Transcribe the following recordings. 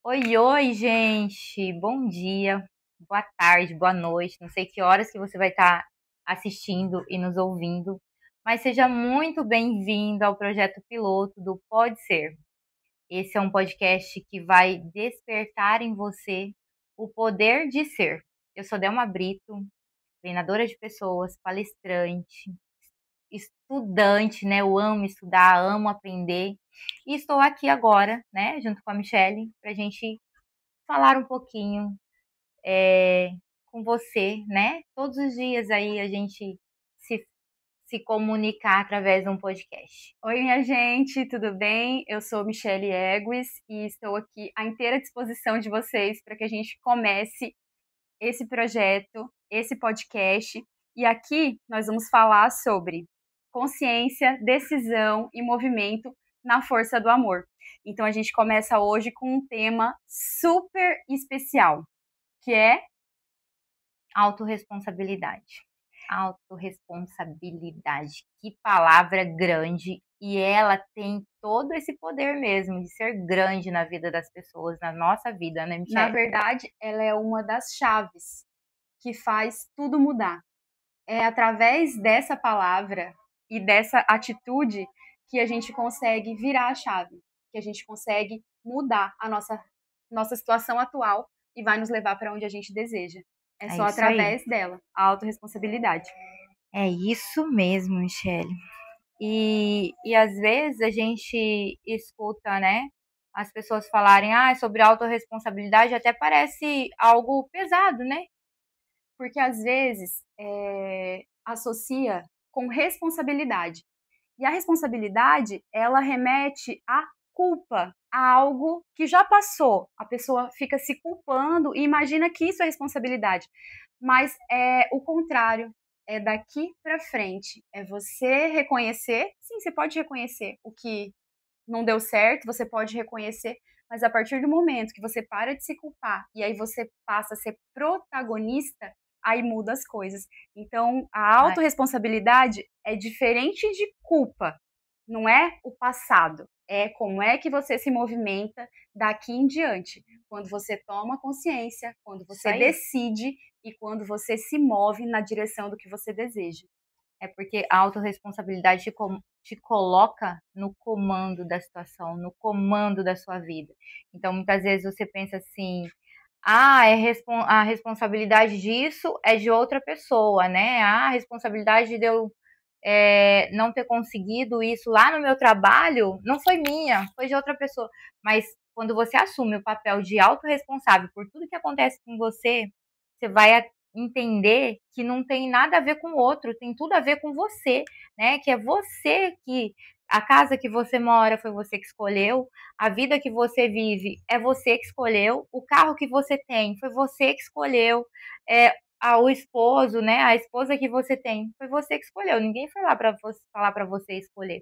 Oi, oi, gente. Bom dia, boa tarde, boa noite. Não sei que horas que você vai estar assistindo e nos ouvindo, mas seja muito bem-vindo ao projeto piloto do Pode Ser. Esse é um podcast que vai despertar em você o poder de ser. Eu sou Delma Brito, treinadora de pessoas, palestrante, estudante, né? Eu amo estudar, amo aprender. E estou aqui agora, né, junto com a Michelle, para a gente falar um pouquinho é, com você, né? Todos os dias aí a gente se, se comunicar através de um podcast. Oi, minha gente, tudo bem? Eu sou Michelle Egues e estou aqui à inteira disposição de vocês para que a gente comece esse projeto, esse podcast. E aqui nós vamos falar sobre consciência, decisão e movimento na força do amor. Então a gente começa hoje com um tema super especial, que é Autoresponsabilidade. Autoresponsabilidade. Que palavra grande. E ela tem todo esse poder mesmo de ser grande na vida das pessoas, na nossa vida, né, na Michelle? verdade, ela é uma das chaves que faz tudo mudar. É através dessa palavra e dessa atitude que a gente consegue virar a chave, que a gente consegue mudar a nossa situação atual e vai nos levar para onde a gente deseja. É É só isso aí. através dela, a autorresponsabilidade. É isso mesmo, Michelle. E às vezes a gente escuta, né, as pessoas falarem, sobre autorresponsabilidade, até parece algo pesado, né? Porque às vezes associa com responsabilidade. E a responsabilidade, ela remete à culpa, a algo que já passou. A pessoa fica se culpando e imagina que isso é responsabilidade. Mas é o contrário, é daqui para frente. É você reconhecer, sim, você pode reconhecer o que não deu certo, você pode reconhecer, mas a partir do momento que você para de se culpar e aí você passa a ser protagonista, aí muda as coisas. Então, a Ah, autorresponsabilidade é diferente de culpa, não é o passado, é como é que você se movimenta daqui em diante. Quando você toma consciência, quando isso você aí. decide e quando você se move na direção do que você deseja. É porque a autorresponsabilidade te coloca no comando da situação, no comando da sua vida. Então, muitas vezes você pensa assim, a responsabilidade disso é de outra pessoa, né? A responsabilidade de eu não ter conseguido isso lá no meu trabalho não foi minha, foi de outra pessoa. Mas quando você assume o papel de autorresponsável por tudo que acontece com você, você vai entender que não tem nada a ver com o outro, tem tudo a ver com você, né? Que é você que a casa que você mora foi você que escolheu, a vida que você vive é você que escolheu, o carro que você tem foi você que escolheu, o esposo, né? A esposa que você tem, foi você que escolheu. Ninguém foi lá para você falar para você escolher,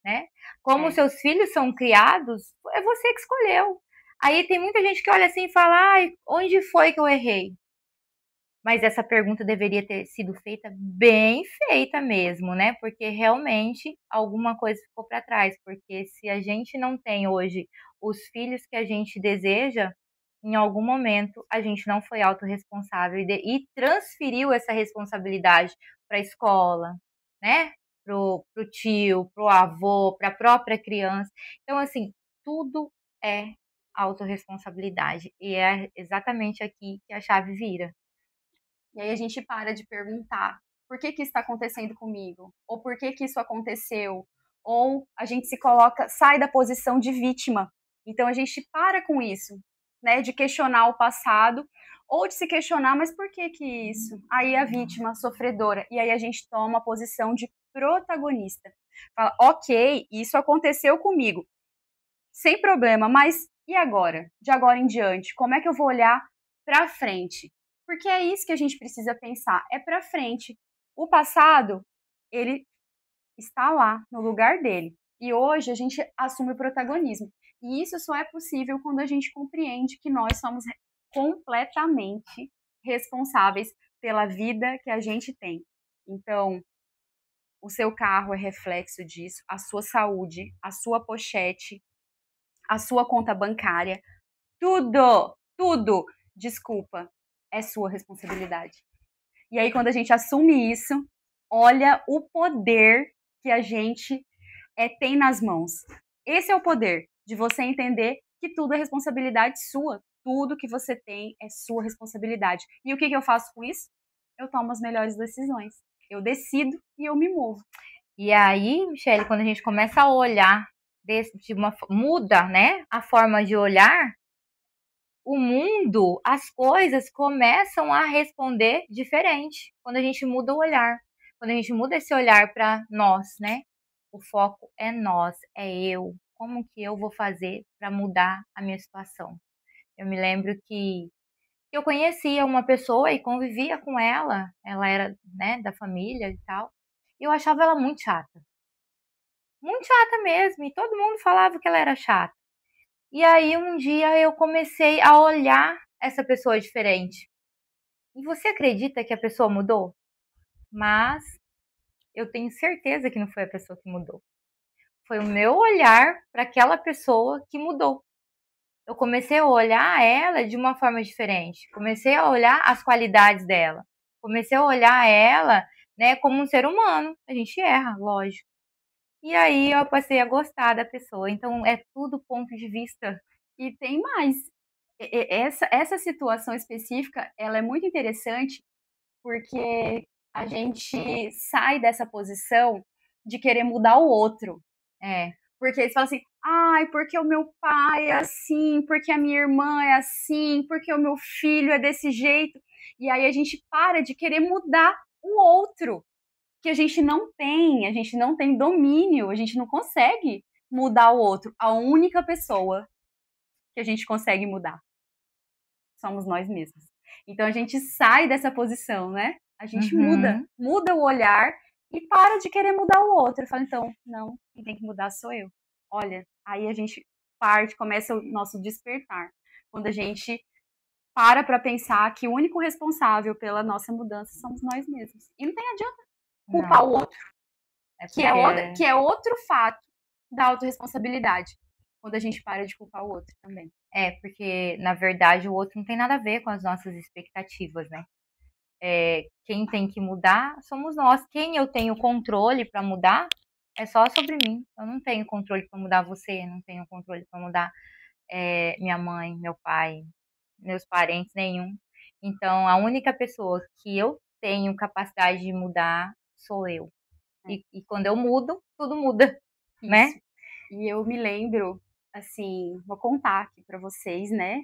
né? Como É. seus filhos são criados, é você que escolheu. Aí tem muita gente que olha assim e fala: "Ai, onde foi que eu errei?" Mas essa pergunta deveria ter sido feita bem feita mesmo, né? Porque realmente alguma coisa ficou para trás. Porque se a gente não tem hoje os filhos que a gente deseja, em algum momento a gente não foi autorresponsável e transferiu essa responsabilidade para a escola, né? Pro tio, pro avô, para a própria criança. Então, assim, tudo é autorresponsabilidade. E é exatamente aqui que a chave vira. E aí a gente para de perguntar por que que está acontecendo comigo? Ou por que que isso aconteceu? Ou a gente se coloca, sai da posição de vítima. Então a gente para com isso, né, de questionar o passado ou de se questionar, mas por que que isso? Aí a vítima, a sofredora, e aí a gente toma a posição de protagonista. Fala, ok, isso aconteceu comigo, sem problema, mas e agora? De agora em diante, como é que eu vou olhar para frente? Porque é isso que a gente precisa pensar, é para frente. O passado, ele está lá no lugar dele. E hoje a gente assume o protagonismo. E isso só é possível quando a gente compreende que nós somos completamente responsáveis pela vida que a gente tem. Então, o seu carro é reflexo disso, a sua saúde, a sua pochete, a sua conta bancária, tudo, desculpa, é sua responsabilidade. E aí, quando a gente assume isso, olha o poder que a gente tem nas mãos. Esse é o poder de você entender que tudo é responsabilidade sua. Tudo que você tem é sua responsabilidade. E o que eu faço com isso? Eu tomo as melhores decisões. Eu decido e eu me movo. E aí, Michele, quando a gente começa a olhar muda, né, a forma de olhar, o mundo, as coisas começam a responder diferente quando a gente muda o olhar. Quando a gente muda esse olhar para nós, né? O foco é nós, é eu. Como que eu vou fazer para mudar a minha situação? Eu me lembro que eu conhecia uma pessoa e convivia com ela. Ela era, né, da família e tal. E eu achava ela muito chata. Muito chata mesmo. E todo mundo falava que ela era chata. E aí um dia eu comecei a olhar essa pessoa diferente. E você acredita que a pessoa mudou? Mas eu tenho certeza que não foi a pessoa que mudou. Foi o meu olhar para aquela pessoa que mudou. Eu comecei a olhar ela de uma forma diferente. Comecei a olhar as qualidades dela. Comecei a olhar ela, né, como um ser humano. A gente erra, lógico. E aí eu passei a gostar da pessoa. Então é tudo ponto de vista. E tem mais. Essa situação específica, ela é muito interessante porque a gente sai dessa posição de querer mudar o outro. Porque eles falam assim, ai, porque o meu pai é assim, porque a minha irmã é assim, porque o meu filho é desse jeito. E aí a gente para de querer mudar o outro, que a gente não tem domínio, a gente não consegue mudar o outro. A única pessoa que a gente consegue mudar somos nós mesmos. Então a gente sai dessa posição, né? A gente muda o olhar e para de querer mudar o outro. Fala, então, não, quem tem que mudar sou eu. Olha, aí a gente começa o nosso despertar. Quando a gente para pensar que o único responsável pela nossa mudança somos nós mesmos. E não tem adianta culpar o outro. Que é outro fato da autorresponsabilidade. Quando a gente para de culpar o outro também. Porque, na verdade, o outro não tem nada a ver com as nossas expectativas, né? Quem tem que mudar somos nós. Quem eu tenho controle para mudar é só sobre mim. Eu não tenho controle para mudar você, não tenho controle para mudar minha mãe, meu pai, meus parentes, nenhum. Então, a única pessoa que eu tenho capacidade de mudar sou eu. E quando eu mudo, tudo muda, né? E eu me lembro, assim, vou contar aqui para vocês, né?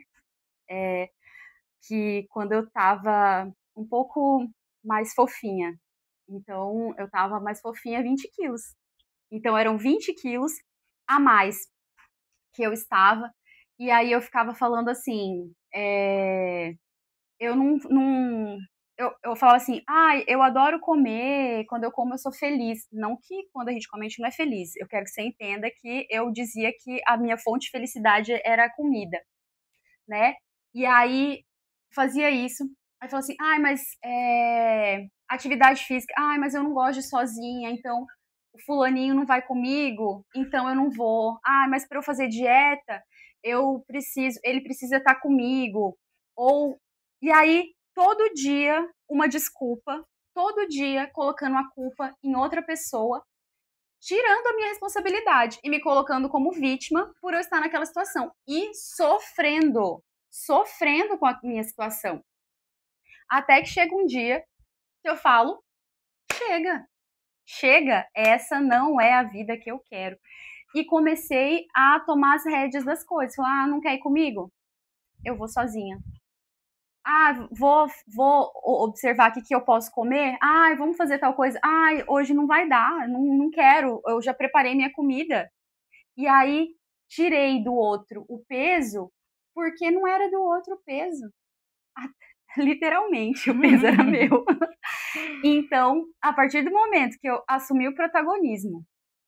Que quando eu tava um pouco mais fofinha, então eu tava mais fofinha 20 quilos. Então eram 20 quilos a mais que eu estava. E aí eu ficava falando assim, eu não eu falava assim, eu adoro comer, quando eu como eu sou feliz. Não que quando a gente come a gente não é feliz. Eu quero que você entenda que eu dizia que a minha fonte de felicidade era a comida, né? E aí fazia isso. Aí falou assim, mas atividade física, mas eu não gosto de ir sozinha, então o fulaninho não vai comigo, então eu não vou. Mas para eu fazer dieta, ele precisa estar comigo. E aí todo dia uma desculpa, todo dia colocando a culpa em outra pessoa, tirando a minha responsabilidade e me colocando como vítima por eu estar naquela situação e sofrendo com a minha situação. Até que chega um dia que eu falo, chega, essa não é a vida que eu quero. E comecei a tomar as rédeas das coisas. Falar, não quer ir comigo? Eu vou sozinha. Vou observar o que eu posso comer. Vamos fazer tal coisa. Hoje não vai dar, não quero. Eu já preparei minha comida. E aí tirei do outro o peso, porque não era do outro o peso. Literalmente, o peso era meu. Então, a partir do momento que eu assumi o protagonismo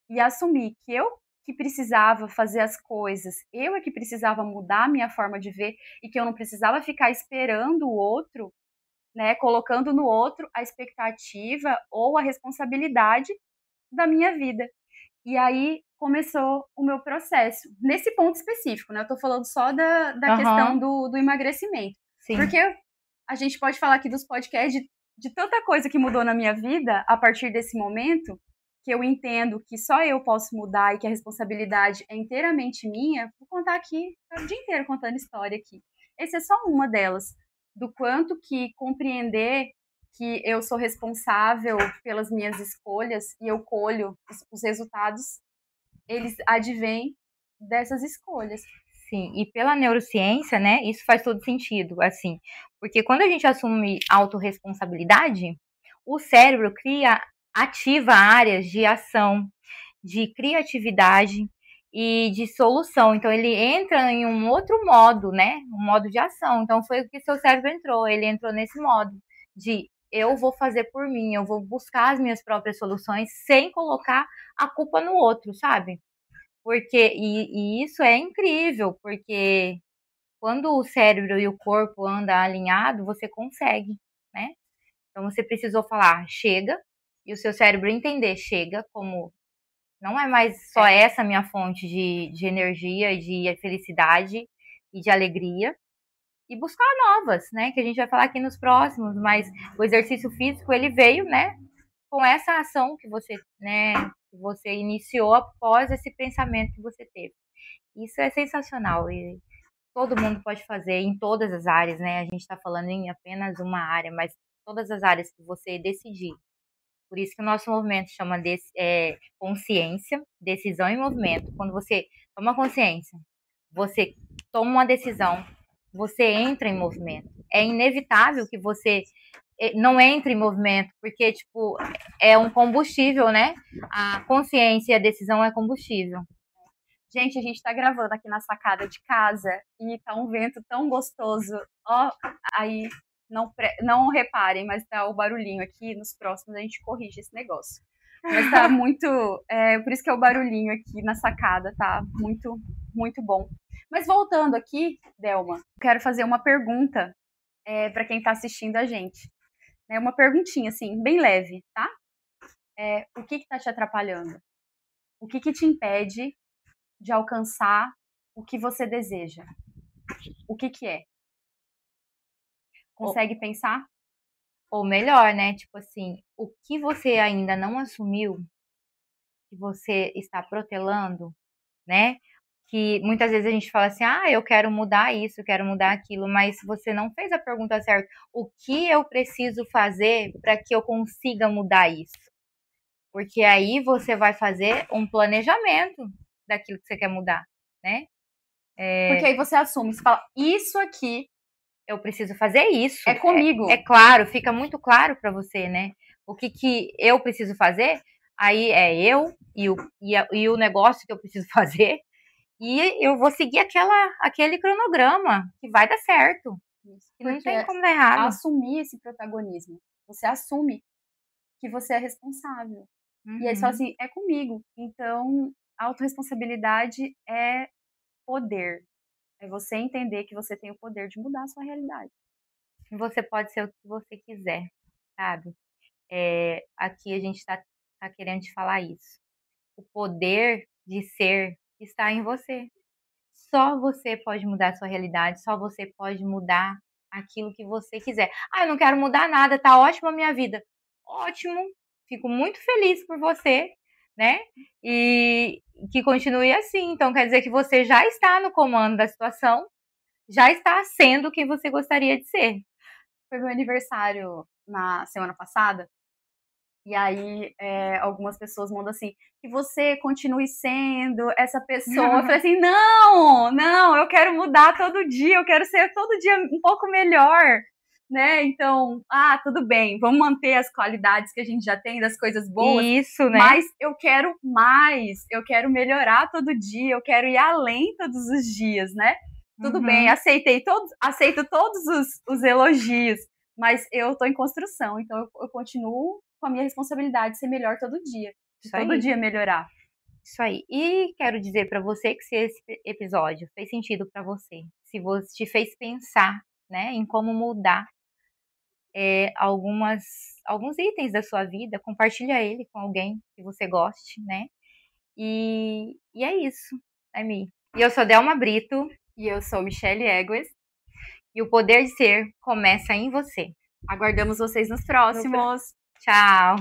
e assumi que eu que precisava fazer as coisas, eu é que precisava mudar a minha forma de ver e que eu não precisava ficar esperando o outro, né, colocando no outro a expectativa ou a responsabilidade da minha vida. E aí começou o meu processo. Nesse ponto específico, né? Eu tô falando só da questão do emagrecimento. Sim. Porque a gente pode falar aqui dos podcasts de tanta coisa que mudou na minha vida a partir desse momento, que eu entendo que só eu posso mudar e que a responsabilidade é inteiramente minha. Vou contar aqui o dia inteiro contando história aqui. Essa é só uma delas, do quanto que compreender que eu sou responsável pelas minhas escolhas e eu colho os resultados, eles advêm dessas escolhas. Sim, e pela neurociência, né, isso faz todo sentido, assim, porque quando a gente assume autorresponsabilidade, o cérebro ativa áreas de ação, de criatividade e de solução. Então ele entra em um outro modo, né, um modo de ação. Então foi o que seu cérebro entrou, ele entrou nesse modo de eu vou fazer por mim, eu vou buscar as minhas próprias soluções sem colocar a culpa no outro, sabe? Porque, e isso é incrível, porque quando o cérebro e o corpo andam alinhado, você consegue, né? Então você precisou falar, chega, e o seu cérebro entender, chega, como não é mais só essa minha fonte de energia, de felicidade e de alegria, e buscar novas, né? Que a gente vai falar aqui nos próximos, mas o exercício físico, ele veio, né? Com essa ação que você, né, que você iniciou após esse pensamento que você teve. Isso é sensacional e todo mundo pode fazer em todas as áreas, né? A gente está falando em apenas uma área, mas todas as áreas que você decidir. Por isso que o nosso movimento chama de consciência, decisão e movimento. Quando você toma consciência, você toma uma decisão, você entra em movimento. É inevitável que você não entre em movimento, porque, tipo, é um combustível, né? A consciência e a decisão é combustível. Gente, a gente tá gravando aqui na sacada de casa e tá um vento tão gostoso. Ó, aí não reparem, mas tá o barulhinho aqui. Nos próximos a gente corrige esse negócio. Mas tá muito. Por isso que é o barulhinho aqui na sacada, tá muito, muito bom. Mas voltando aqui, Delma, quero fazer uma pergunta para quem tá assistindo a gente. Uma perguntinha, assim, bem leve, tá? O que tá te atrapalhando? O que te impede de alcançar o que você deseja? O que é? Consegue pensar? Ou melhor, né? Tipo assim, o que você ainda não assumiu, que você está protelando, né? Que muitas vezes a gente fala assim, eu quero mudar isso, eu quero mudar aquilo, mas você não fez a pergunta certa. O que eu preciso fazer para que eu consiga mudar isso? Porque aí você vai fazer um planejamento daquilo que você quer mudar, né? Porque aí você assume, você fala, isso aqui eu preciso fazer isso. É comigo. É claro, fica muito claro para você, né? O que eu preciso fazer, aí é eu e o negócio que eu preciso fazer, e eu vou seguir aquele cronograma que vai dar certo. Que não tem como dar errado. Assumir esse protagonismo. Você assume que você é responsável. E aí você fala assim, é comigo. Então, a autorresponsabilidade é poder. É você entender que você tem o poder de mudar a sua realidade. Você pode ser o que você quiser, sabe? Aqui a gente tá querendo te falar isso. O poder de ser está em você. Só você pode mudar a sua realidade, só você pode mudar aquilo que você quiser. Eu não quero mudar nada, tá ótima a minha vida. Ótimo, fico muito feliz por você, né? E que continue assim. Então quer dizer que você já está no comando da situação, já está sendo quem você gostaria de ser. Foi meu aniversário na semana passada. E aí, algumas pessoas mandam assim, que você continue sendo essa pessoa. Eu falei assim, não, eu quero mudar todo dia, eu quero ser todo dia um pouco melhor, né? Então, tudo bem, vamos manter as qualidades que a gente já tem, das coisas boas. Isso, né? Mas eu quero mais, eu quero melhorar todo dia, eu quero ir além todos os dias, né? Tudo bem, aceito todos os elogios, mas eu tô em construção, então eu continuo com a minha responsabilidade de ser melhor todo dia, de todo dia melhorar. Isso aí. E quero dizer para você que se esse episódio fez sentido para você, se você te fez pensar, né, em como mudar alguns itens da sua vida, compartilha ele com alguém que você goste, né? E é isso, né, Mi? E eu sou Delma Brito. E eu sou Michelle Egues. E o poder de ser começa em você. Aguardamos vocês nos próximos. Tchau!